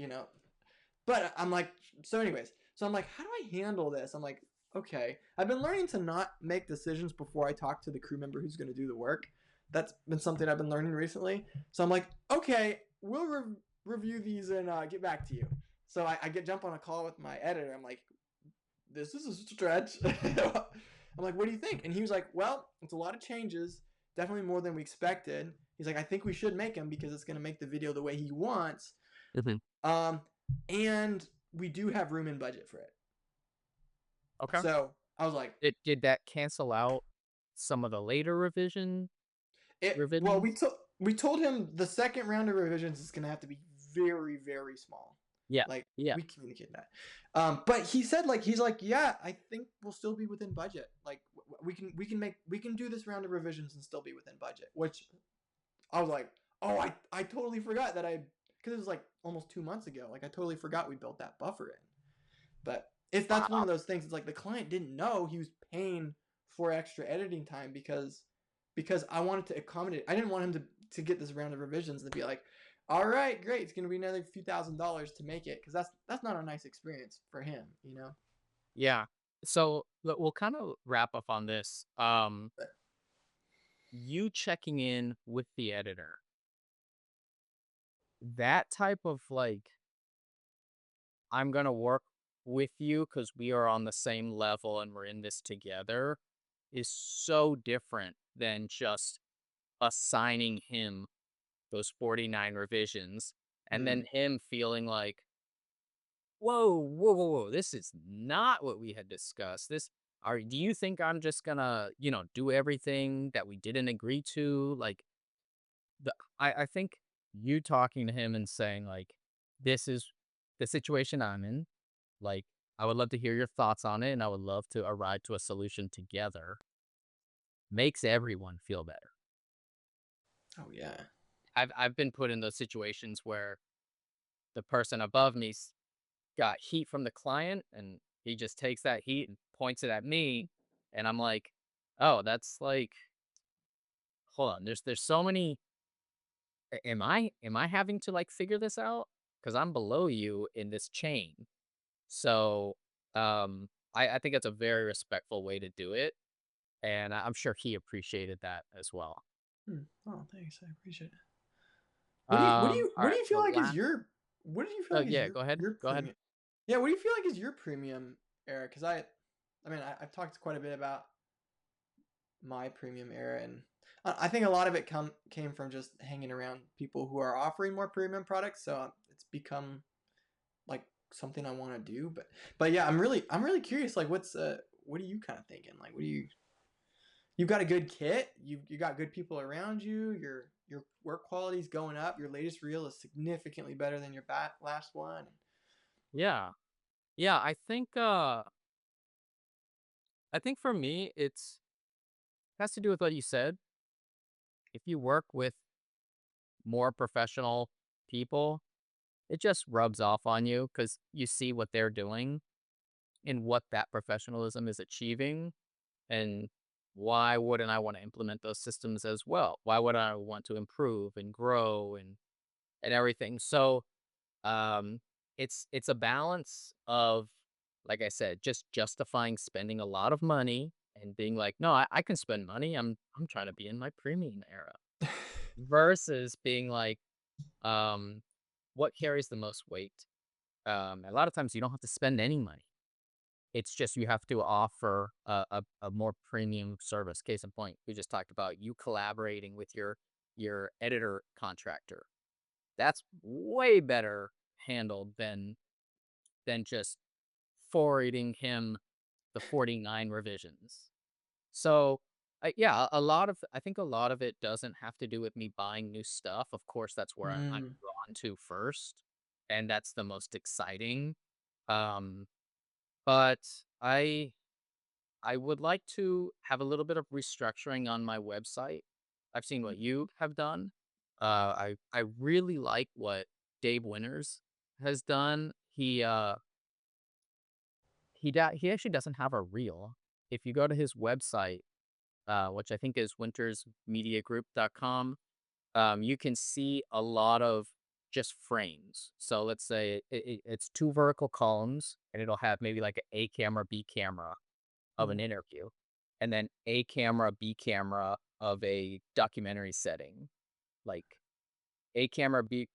But I'm like, so I'm like, how do I handle this? I'm like, okay. I've been learning to not make decisions before I talk to the crew member who's going to do the work. That's been something I've been learning recently. So I'm like, okay, we'll review these and get back to you. So I jump on a call with my editor. I'm like, this is a stretch. I'm like, what do you think? And he was like, well, it's a lot of changes. Definitely more than we expected. He's like, I think we should make them because it's going to make the video the way he wants. Mm-hmm. And we do have room and budget for it. Okay. So I was like, did that cancel out some of the later revision Well, revisions? we told him the second round of revisions is going to have to be very, very small. Yeah. Like Yeah. we communicate that. But he said like he's like, yeah, I think we'll still be within budget. Like we can do this round of revisions and still be within budget. Which I was like, oh, I totally forgot that I because it was like almost 2 months ago. Like I totally forgot we built that buffer in. But if that's one Wow. of those things, it's like the client didn't know he was paying for extra editing time because I wanted to accommodate. I didn't want him to get this round of revisions and be like, all right, great, it's gonna be another few $1,000s to make it because that's not a nice experience for him, you know. Yeah. So we'll kind of wrap up on this. But You checking in with the editor, that type of like, I'm gonna work with you because we are on the same level and we're in this together, is so different than just assigning him those 49 revisions and then mm, him feeling like, whoa, whoa, whoa, whoa, this is not what we had discussed. Do you think I'm just gonna, do everything that we didn't agree to? Like, I think you talking to him and saying, like, this is the situation I'm in. Like, I would love to hear your thoughts on it and I would love to arrive to a solution together makes everyone feel better. oh yeah. I've been put in those situations where the person above me got heat from the client and he just takes that heat and points it at me and I'm like, "Oh, that's like hold on. There's so many am I having to like figure this out cuz I'm below you in this chain." So, I think it's a very respectful way to do it and I'm sure he appreciated that as well. Oh, thanks, I appreciate it. All What do right. you feel The like is last your what do you feel like is yeah, go ahead. your Go ahead. premium? Yeah, what do you feel like is your premium era? Because I mean, I've talked quite a bit about my premium era, and I think a lot of it came from just hanging around people who are offering more premium products. So it's become like something I want to do. But yeah, I'm really curious. Like, what are you kind of thinking? Like, what do you've got a good kit. You got good people around you. Your work quality is going up. Your latest reel is significantly better than your last one. Yeah. Yeah, I think for me has to do with what you said. If you work with more professional people, it just rubs off on you because you see what they're doing and what that professionalism is achieving. And why wouldn't I want to implement those systems as well? Why would I want to improve and grow and everything? So um it's a balance of, like I said, just justifying spending a lot of money and being like, no, I can spend money. I'm trying to be in my premium era versus being like, um, what carries the most weight? A lot of times you don't have to spend any money. It's just you have to offer a more premium service. Case in point, we just talked about you collaborating with your editor contractor. That's way better handled than just forwarding him the 49 revisions. So, yeah, I think a lot of it doesn't have to do with me buying new stuff. Of course, that's where I'm Mm, drawn to first, and that's the most exciting. Um, but I I would like to have a little bit of restructuring on my website. I've seen what you have done. I really like what Dave Winters has done. He actually doesn't have a reel. If you go to his website, which I think is wintersmediagroup.com, you can see a lot of just frames. So let's say it's two vertical columns, and it'll have maybe like an A camera, B camera of an mm, interview, and then A camera, B camera of a documentary setting, like A camera, B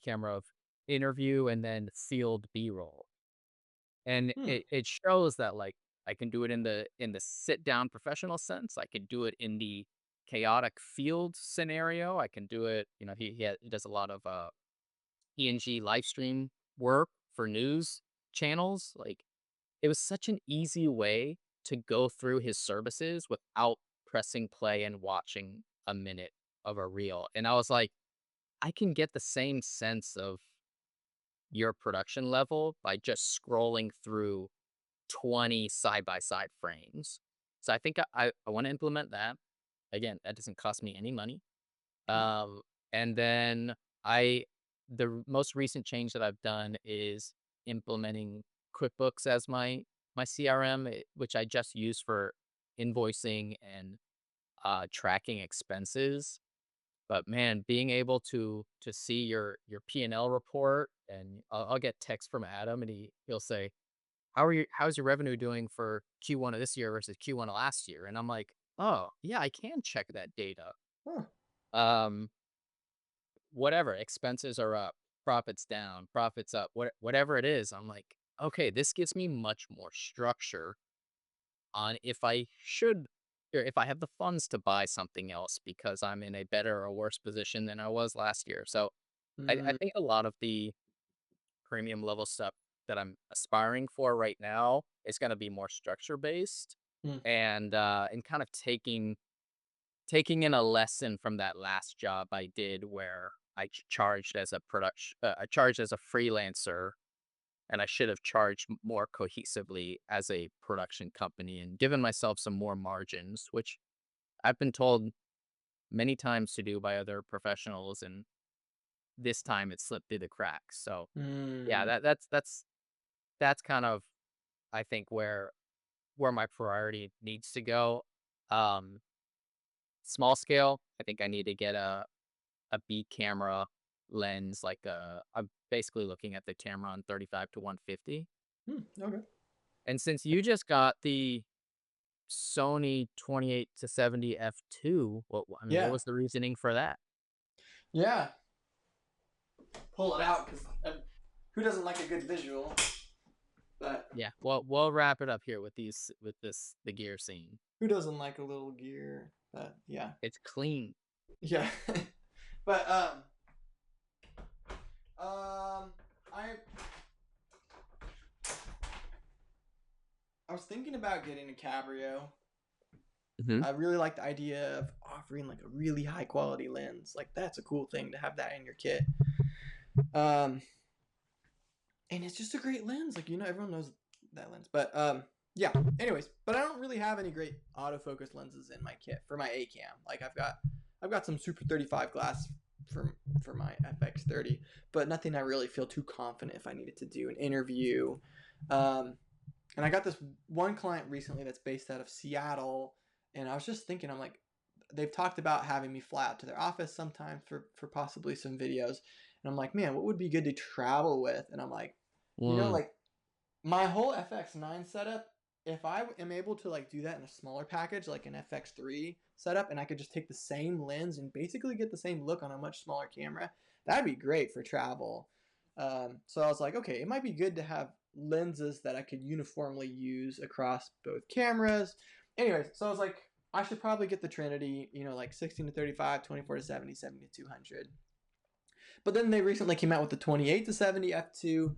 camera of interview, and then field B roll. And mm, it shows that, like, I can do it in the sit down professional sense, I can do it in the chaotic field scenario, I can do it, he does a lot of, ENG live stream work for news channels, like, it was such an easy way to go through his services without pressing play and watching a minute of a reel, and I was like, I can get the same sense of your production level by just scrolling through 20 side by side frames. So I think I want to implement that. Again, that doesn't cost me any money. Okay. Um, and then I, most recent change that I've done is implementing QuickBooks as my CRM, which I just use for invoicing and tracking expenses. But man, being able to see your P&L report, and I'll get text from Adam, and he'll say, how's your revenue doing for Q1 of this year versus Q1 of last year? And I'm like, oh yeah, I can check that data. Huh. Um, whatever, expenses are up, profits down, profits up, whatever it is. I'm like, okay, this gives me much more structure on if I should, or if I have the funds to buy something else because I'm in a better or worse position than I was last year. So I Mm, think a lot of the premium level stuff that I'm aspiring for right now is going to be more structure based, mm, and kind of taking in a lesson from that last job I did where charged as a I charged as a freelancer, and I should have charged more cohesively as a production company and given myself some more margins, which I've been told many times to do by other professionals, and this time it slipped through the cracks. So yeah, mm. that's kind of, I think, where my priority needs to go. Um, Small scale, I think I need to get a B camera lens, like I'm basically looking at the Tamron 35 to 150. Okay. And since you just got the Sony 28 to 70 f2, I mean, what Yeah. was the reasoning for that? Yeah. Pull it out because who doesn't like a good visual? But Yeah, well, we'll wrap it up here with the gear scene. who doesn't like a little gear? But yeah. It's clean. Yeah. but um, I I was thinking about getting a Cabrio. Hmm. I really like the idea of offering like a really high quality lens. Like that's a cool thing to have that in your kit. Um, and it's just a great lens. Like everyone knows that lens. But yeah. Anyways, but I don't really have any great autofocus lenses in my kit for my A cam. Like I've got some Super 35 glass for my FX30, but nothing I really feel too confident if I needed to do an interview. Um, and I got this one client recently that's based out of Seattle, and I was just thinking, I'm like, they've talked about having me fly out to their office sometime for possibly some videos, and I'm like, man, what would be good to travel with? And I'm like, Mm. like my whole FX9 setup, if I am able to like do that in a smaller package, like an FX3 setup, and I could just take the same lens and basically get the same look on a much smaller camera, that'd be great for travel. So I was like, okay, it might be good to have lenses that I could uniformly use across both cameras. Anyways, so I was like, I should probably get the Trinity, like 16 to 35, 24 to 70, 70 to 200. But then they recently came out with the 28 to 70 f2.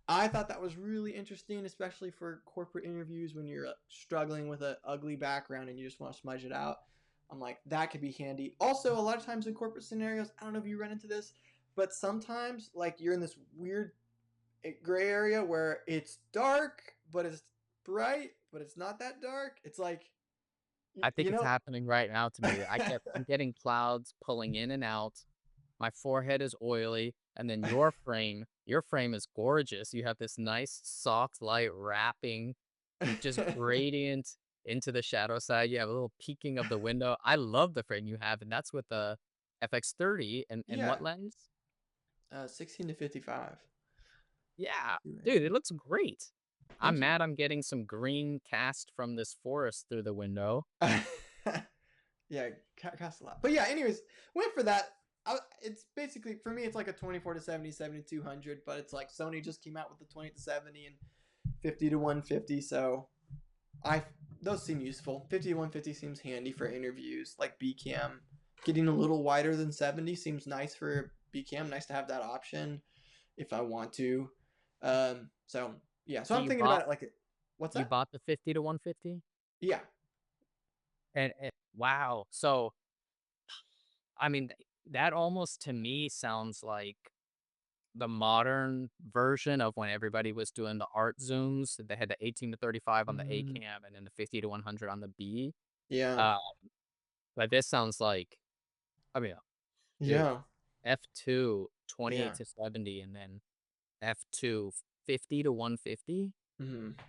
I thought that was really interesting, especially for corporate interviews when you're struggling with an ugly background and you just want to smudge it out. I'm like, that could be handy. Also, a lot of times in corporate scenarios, I don't know if you run into this, but sometimes like you're in this weird gray area where it's dark, but it's bright, but it's not that dark. It's like, I think you it's know. happening right now to me. I'm getting clouds pulling in and out. My forehead is oily, and then your frame is gorgeous. You have this nice soft light wrapping, just gradient into the shadow side. You have a little peeking of the window. I love the frame you have, and that's with the FX30 and Yeah, what lens? 16 to 55. Yeah, dude, it looks great. I'm Thank you. mad I'm getting some green cast from this forest through the window. Yeah, costs a lot. But yeah, anyways, went for that. It's basically for me, it's like a 24 to 70, 7200, but it's like Sony just came out with the 20 to 70 and 50 to 150. So I those seem useful. 50 to 150 seems handy for interviews, like B cam. Getting a little wider than 70 seems nice for B cam. Nice to have that option if I want to. So yeah, so So I'm thinking about it like, what's you that? bought the 50 to 150? Yeah. And wow. So I mean, that almost to me sounds like the modern version of when everybody was doing the art zooms. They had the 18 to 35 on the A Mm, cam and then the 50 to 100 on the B. yeah, Uh, but this sounds like, I mean, dude, yeah, F2 28 yeah. to 70 and then F2 50 to 150.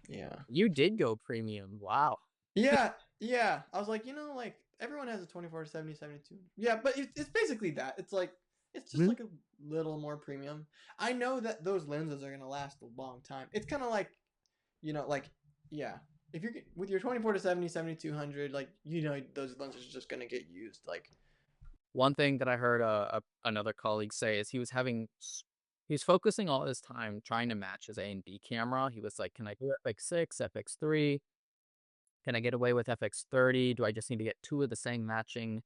Yeah. You did go premium. Wow. Yeah, yeah. I was like, like everyone has a 24 to 70, 72. Yeah, but it's basically that. It's like it's just Mhm. like a little more premium. I know that those lenses are gonna last a long time. It's kind of like, like yeah. If you're with your 24 to 70, 7200, like those lenses are just gonna get used. Like One thing that I heard another colleague say is he's focusing all his time trying to match his A and B camera. He was like, "Can I do FX6, FX3? Can I get away with FX30? Do I just need to get two of the same matching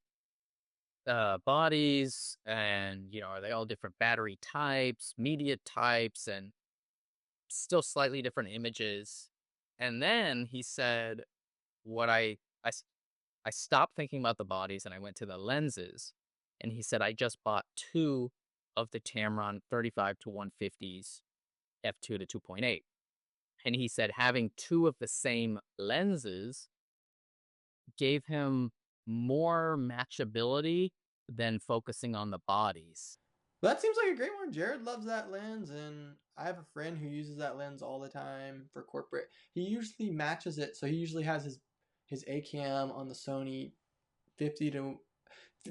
bodies? And are they all different battery types, media types, and still slightly different images?" And then he said, "What I s- I stopped thinking about the bodies and I went to the lenses." And he said, "I just bought two of the Tamron 35 to 150s f2 to 2.8." And he said having two of the same lenses gave him more matchability than focusing on the bodies. that seems like a great one. Jared loves that lens, and I have a friend who uses that lens all the time for corporate. He usually matches it, so he usually has his A cam on the Sony 50 to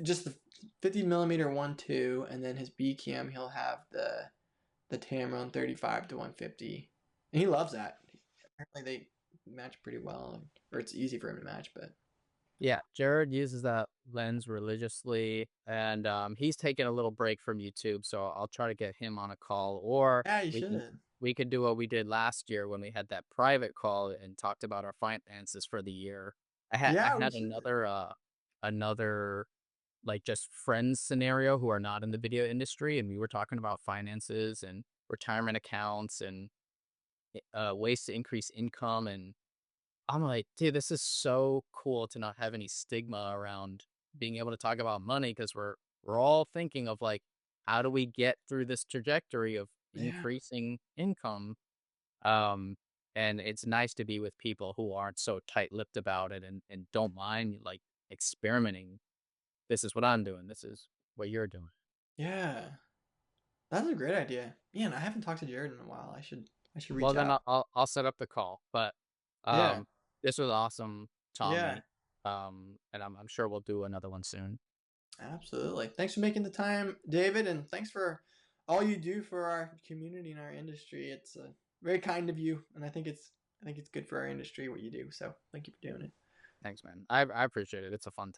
just the 50 millimeter 1.2, and then his B cam he'll have the Tamron 35 to 150, and he loves that. Apparently they match pretty well, or it's easy for him to match. But Yeah, Jared uses that lens religiously, and he's taking a little break from YouTube, so I'll try to get him on a call, or yeah, you we can should. we could do what we did last year when we had that private call and talked about our finances for the year. I Yeah, we had should. another like just friends scenario who are not in the video industry, and we were talking about finances and retirement accounts and ways to increase income. And I'm like, dude, this is so cool to not have any stigma around being able to talk about money because we're all thinking of like, how do we get through this trajectory of Yeah, increasing income? Um, and it's nice to be with people who aren't so tight-lipped about it and don't mind like experimenting. This is what I'm doing. This is what you're doing. yeah, that's a great idea. Man, I haven't talked to Jared in a while. I should Well, reach then out. I'll set up the call. But Yeah, um, this was awesome, yeah, Tommy. And I'm sure we'll do another one soon. absolutely. Thanks for making the time, David, and thanks for all you do for our community and our industry. It's very kind of you, and I think it's good for our industry what you do. So thank you for doing it. Thanks, man. I appreciate it. It's a fun